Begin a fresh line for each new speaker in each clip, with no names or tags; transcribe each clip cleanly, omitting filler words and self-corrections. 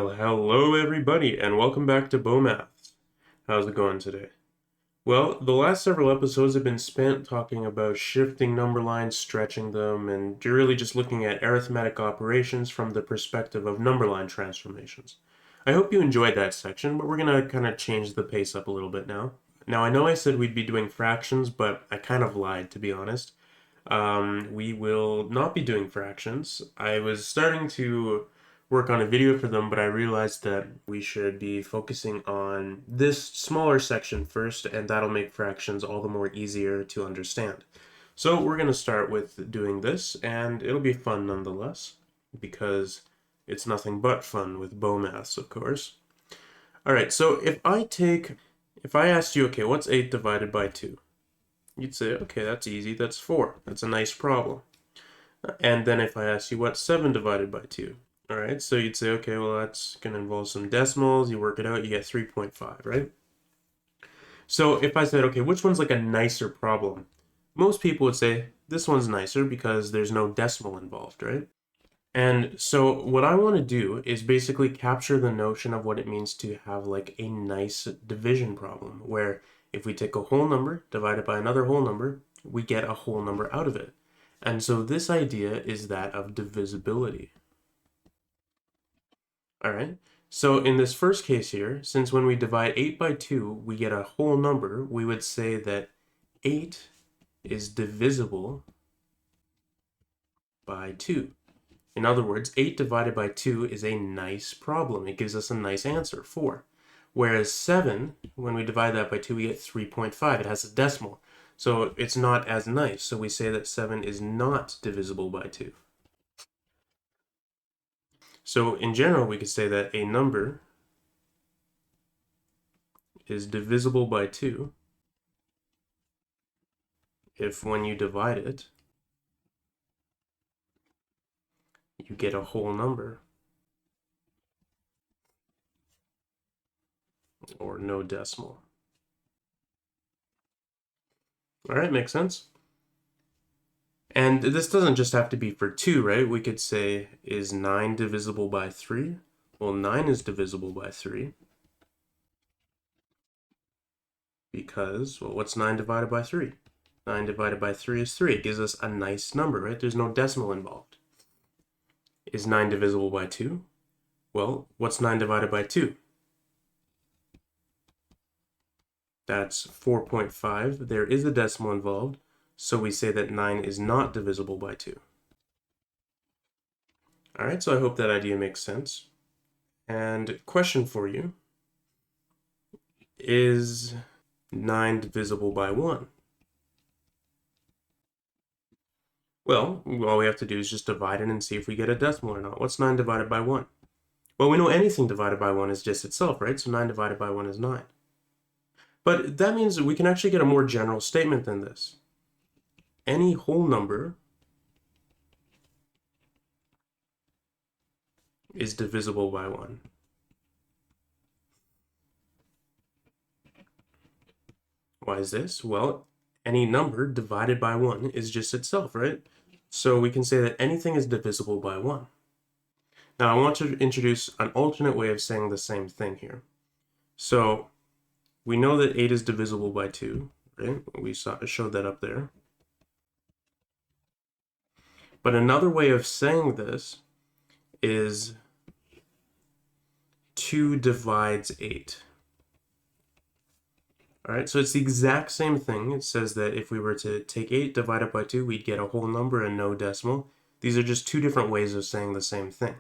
Well, hello everybody, and welcome back to Maths. How's it going today? Well, the last several episodes have been spent talking about shifting number lines, stretching them, and you're really just looking at arithmetic operations from the perspective of number line transformations. I hope you enjoyed that section, but we're going to kind of change the pace up a little bit now. Now, I know I said we'd be doing fractions, but I kind of lied, to be honest. We will not be doing fractions. I was starting to work on a video for them, but I realized that we should be focusing on this smaller section first, and that'll make fractions all the more easier to understand. So we're going to start with doing this, and it'll be fun nonetheless, because it's nothing but fun with Maths, of course. All right, so if I asked you, okay, what's 8 divided by 2? You'd say, okay, that's easy, that's 4. That's a nice problem. And then if I ask you what's 7 divided by 2? All right, so you'd say, okay, well, that's going to involve some decimals. You work it out, you get 3.5, right? So if I said, okay, which one's like a nicer problem? Most people would say this one's nicer because there's no decimal involved, right? And so what I want to do is basically capture the notion of what it means to have like a nice division problem, where if we take a whole number, divide it by another whole number, we get a whole number out of it. And so this idea is that of divisibility. All right. So in this first case here, since when we divide 8 by 2, we get a whole number, we would say that 8 is divisible by 2. In other words, 8 divided by 2 is a nice problem. It gives us a nice answer, 4. Whereas 7, when we divide that by 2, we get 3.5. It has a decimal. So it's not as nice. So we say that 7 is not divisible by 2. So in general, we could say that a number is divisible by 2 if when you divide it, you get a whole number or no decimal. All right, makes sense? And this doesn't just have to be for 2, right? We could say, is 9 divisible by 3? Well, 9 is divisible by 3 because, well, what's 9 divided by 3? 9 divided by 3 is 3. It gives us a nice number, right? There's no decimal involved. Is 9 divisible by 2? Well, what's 9 divided by 2? That's 4.5. There is a decimal involved, so we say that 9 is not divisible by 2. All right, so I hope that idea makes sense. And question for you, is 9 divisible by 1? Well, all we have to do is just divide it and see if we get a decimal or not. What's 9 divided by 1? Well, we know anything divided by 1 is just itself, right? So 9 divided by 1 is 9. But that means we can actually get a more general statement than this. Any whole number is divisible by 1. Why is this? Well, any number divided by 1 is just itself, right? So we can say that anything is divisible by 1. Now I want to introduce an alternate way of saying the same thing here. So we know that 8 is divisible by 2, right? We showed that up there. But another way of saying this is 2 divides 8. All right, so it's the exact same thing. It says that if we were to take 8 divided by 2, we'd get a whole number and no decimal. These are just two different ways of saying the same thing.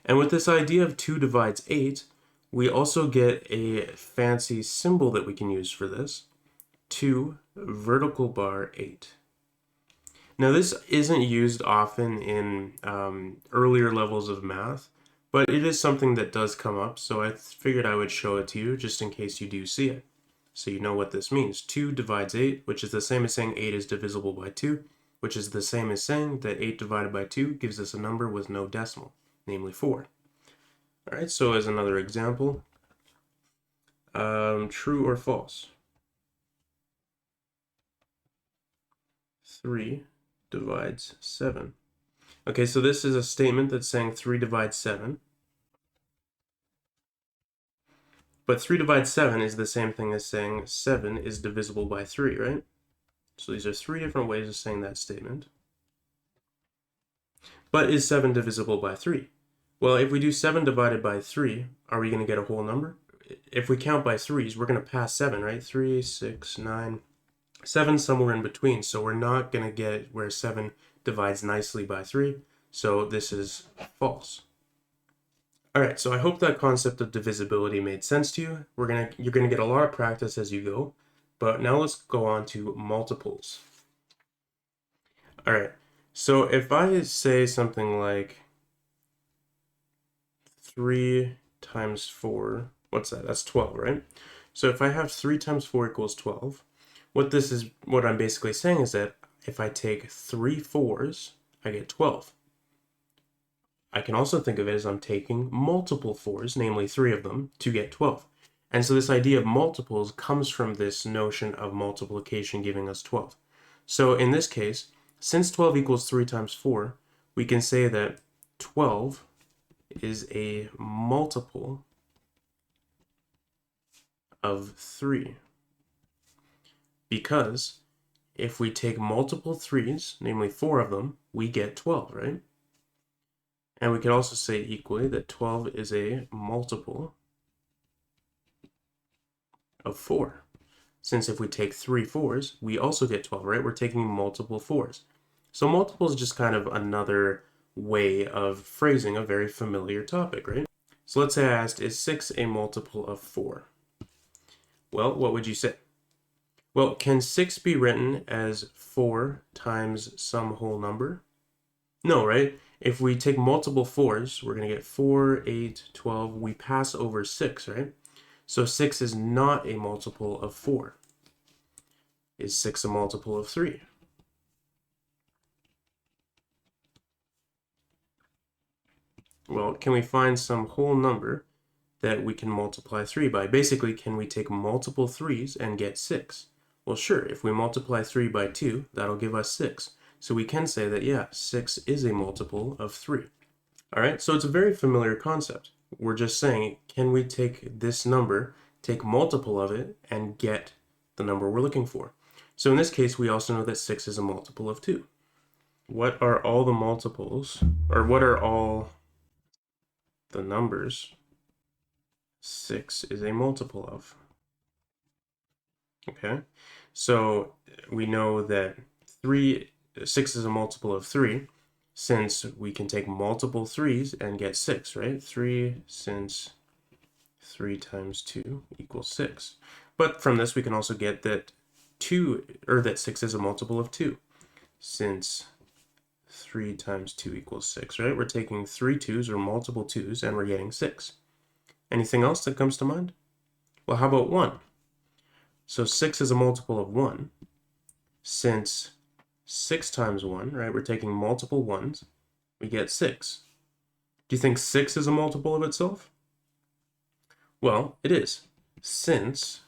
And with this idea of 2 divides 8, we also get a fancy symbol that we can use for this. 2 vertical bar 8. Now this isn't used often in earlier levels of math, but it is something that does come up, so I figured I would show it to you just in case you do see it. So you know what this means. 2 divides 8, which is the same as saying 8 is divisible by 2, which is the same as saying that 8 divided by 2 gives us a number with no decimal, namely 4. All right, so as another example, true or false? 3 divides 7. Okay, so this is a statement that's saying 3 divides 7. But 3 divides 7 is the same thing as saying 7 is divisible by 3, right? So these are 3 different ways of saying that statement. But is 7 divisible by 3? Well, if we do 7 divided by 3, are we going to get a whole number? If we count by 3s, we're going to pass 7, right? 3, 6, 9, 7 somewhere in between. So we're not going to get where 7 divides nicely by 3. So this is false. All right, so I hope that concept of divisibility made sense to you. You're gonna get a lot of practice as you go, but now let's go on to multiples. All right, so if I say something like 3 times 4, what's that? That's 12, right? So if I have 3 times 4 equals 12, what I'm basically saying is that if I take 3 4s, I get 12. I can also think of it as I'm taking multiple 4s, namely 3 of them, to get 12. And so this idea of multiples comes from this notion of multiplication giving us 12. So in this case, since 12 equals 3 times 4, we can say that 12 is a multiple of 3. Because if we take multiple 3s, namely 4 of them, we get 12, right? And we could also say equally that 12 is a multiple of 4. Since if we take 3 4s, we also get 12, right? We're taking multiple 4s. So multiple is just kind of another way of phrasing a very familiar topic, right? So let's say I asked, is 6 a multiple of 4? Well, what would you say? Well, can 6 be written as 4 times some whole number? No, right? If we take multiple 4s, we're going to get 4, 8, 12. We pass over 6, right? So 6 is not a multiple of 4. Is 6 a multiple of 3? Well, can we find some whole number that we can multiply 3 by? Basically, can we take multiple 3s and get 6? Well, sure. If we multiply 3 by 2, that'll give us 6. So we can say that, yeah, 6 is a multiple of 3. All right, so it's a very familiar concept. We're just saying, can we take this number, take multiple of it, and get the number we're looking for? So in this case, we also know that 6 is a multiple of 2. What are all the multiples, or what are all the numbers 6 is a multiple of? Okay, so we know that 6 is a multiple of 3, since we can take multiple 3s and get 6, right? 3, since 3 times 2 equals 6. But from this, we can also get that 6 is a multiple of 2, since 3 times 2 equals 6, right? We're taking 3 2s or multiple 2s, and we're getting 6. Anything else that comes to mind? Well, how about 1? So 6 is a multiple of 1, since 6 times 1, right? We're taking multiple 1s, we get 6. Do you think 6 is a multiple of itself? Well, it is, since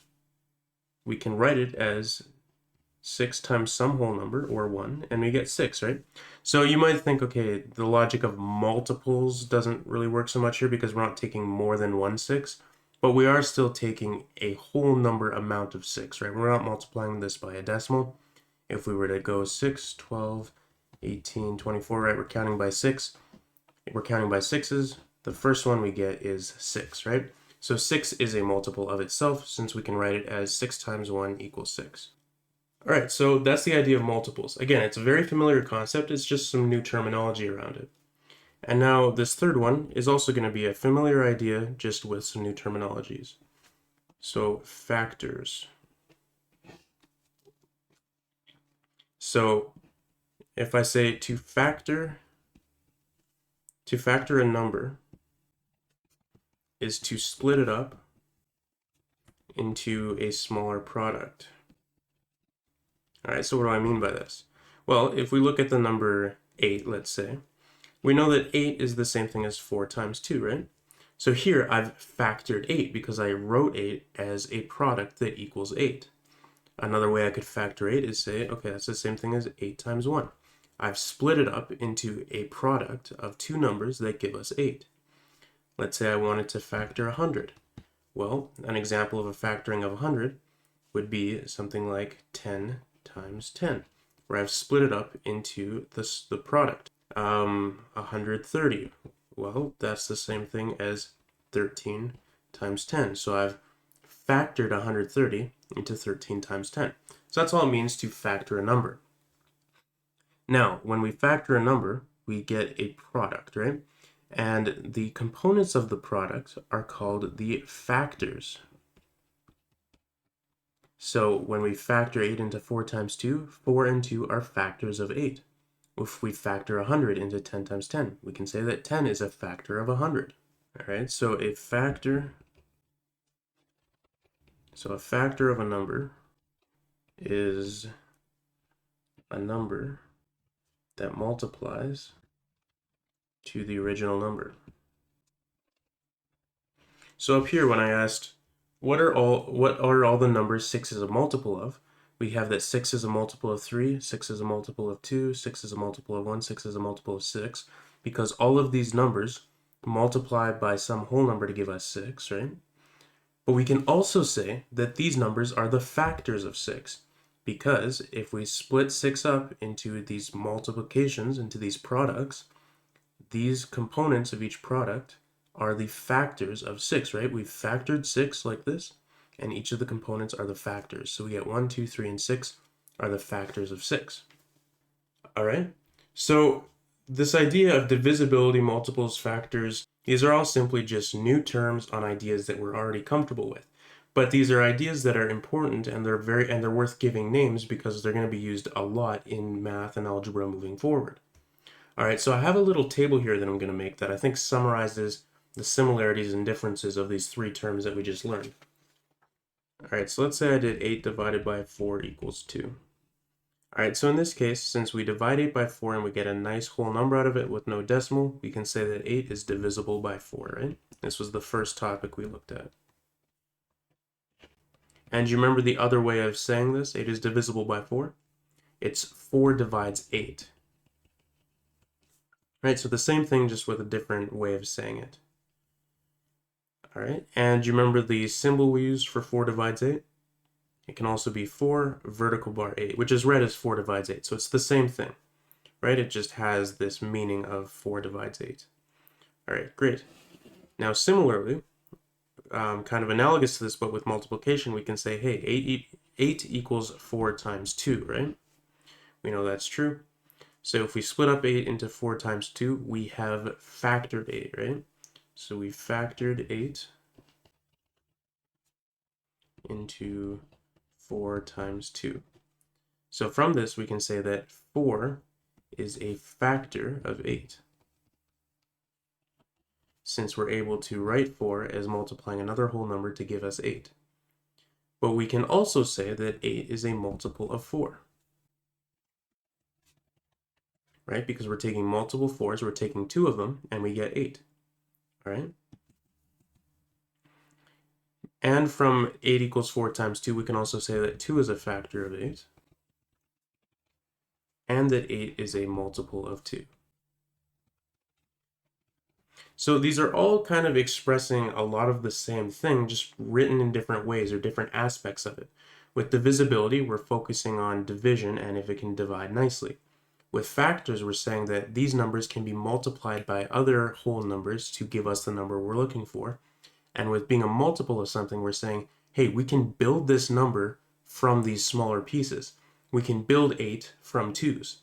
we can write it as 6 times some whole number, or 1, and we get 6, right? So you might think, okay, the logic of multiples doesn't really work so much here because we're not taking more than 1 6, but we are still taking a whole number amount of 6, right? We're not multiplying this by a decimal. If we were to go 6, 12, 18, 24, right, we're counting by 6. We're counting by 6s. The first one we get is 6, right? So 6 is a multiple of itself, since we can write it as 6 times 1 equals 6. All right, so that's the idea of multiples. Again, it's a very familiar concept. It's just some new terminology around it. And now this third one is also going to be a familiar idea, just with some new terminologies. So factors. So if I say to factor a number is to split it up into a smaller product. All right, so what do I mean by this? Well, if we look at the number 8, let's say, we know that 8 is the same thing as 4 times 2, right? So here I've factored 8 because I wrote 8 as a product that equals 8. Another way I could factor 8 is say, okay, that's the same thing as 8 times 1. I've split it up into a product of two numbers that give us 8. Let's say I wanted to factor 100. Well, an example of a factoring of 100 would be something like 10 times 10, where I've split it up into the product. 130, well, that's the same thing as 13 times 10. So I've factored 130 into 13 times 10. So that's all it means to factor a number. Now, when we factor a number, we get a product, right? And the components of the product are called the factors. So when we factor 8 into 4 times 2, 4 and 2 are factors of 8. If we factor 100 into 10 times 10, we can say that 10 is a factor of 100. All right, so a factor of a number is a number that multiplies to the original number. So up here, when I asked, what are all the numbers 6 is a multiple of? We have that 6 is a multiple of 3, 6 is a multiple of 2, 6 is a multiple of 1, 6 is a multiple of 6, because all of these numbers multiply by some whole number to give us 6, right? But we can also say that these numbers are the factors of 6, because if we split 6 up into these multiplications, into these products, these components of each product are the factors of 6, right? We've factored 6 like this, and each of the components are the factors. So we get 1, 2, 3, and 6 are the factors of 6. All right? So this idea of divisibility, multiples, factors, these are all simply just new terms on ideas that we're already comfortable with. But these are ideas that are important, and they're worth giving names because they're going to be used a lot in math and algebra moving forward. All right, so I have a little table here that I'm going to make that I think summarizes the similarities and differences of these three terms that we just learned. All right, so let's say I did 8 divided by 4 equals 2. All right, so in this case, since we divide 8 by 4 and we get a nice whole number out of it with no decimal, we can say that 8 is divisible by 4, right? This was the first topic we looked at. And you remember the other way of saying this? 8 is divisible by 4? It's 4 divides 8. Right, so the same thing, just with a different way of saying it. All right, and you remember the symbol we used for 4 divides 8? It can also be 4 vertical bar 8, which is read as 4 divides 8. So it's the same thing, right? It just has this meaning of 4 divides 8. All right, great. Now, similarly, kind of analogous to this, but with multiplication, we can say, hey, 8 equals 4 times 2, right? We know that's true. So if we split up 8 into 4 times 2, we have factored 8, right? So we factored 8 into 4 times 2. So from this, we can say that 4 is a factor of 8, since we're able to write 4 as multiplying another whole number to give us 8. But we can also say that 8 is a multiple of 4. Right? Because we're taking multiple 4s, we're taking 2 of them, and we get 8. All right? And from 8 equals 4 times 2, we can also say that 2 is a factor of 8, and that 8 is a multiple of 2. So these are all kind of expressing a lot of the same thing, just written in different ways or different aspects of it. With divisibility, we're focusing on division and if it can divide nicely. With factors, we're saying that these numbers can be multiplied by other whole numbers to give us the number we're looking for. And with being a multiple of something, we're saying, hey, we can build this number from these smaller pieces. We can build 8 from 2s.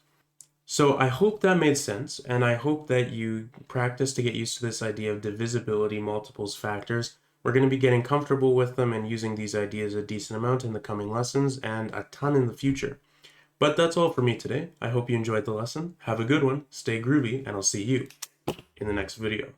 So I hope that made sense, and I hope that you practice to get used to this idea of divisibility, multiples, factors. We're going to be getting comfortable with them and using these ideas a decent amount in the coming lessons and a ton in the future. But that's all for me today. I hope you enjoyed the lesson. Have a good one, stay groovy, and I'll see you in the next video.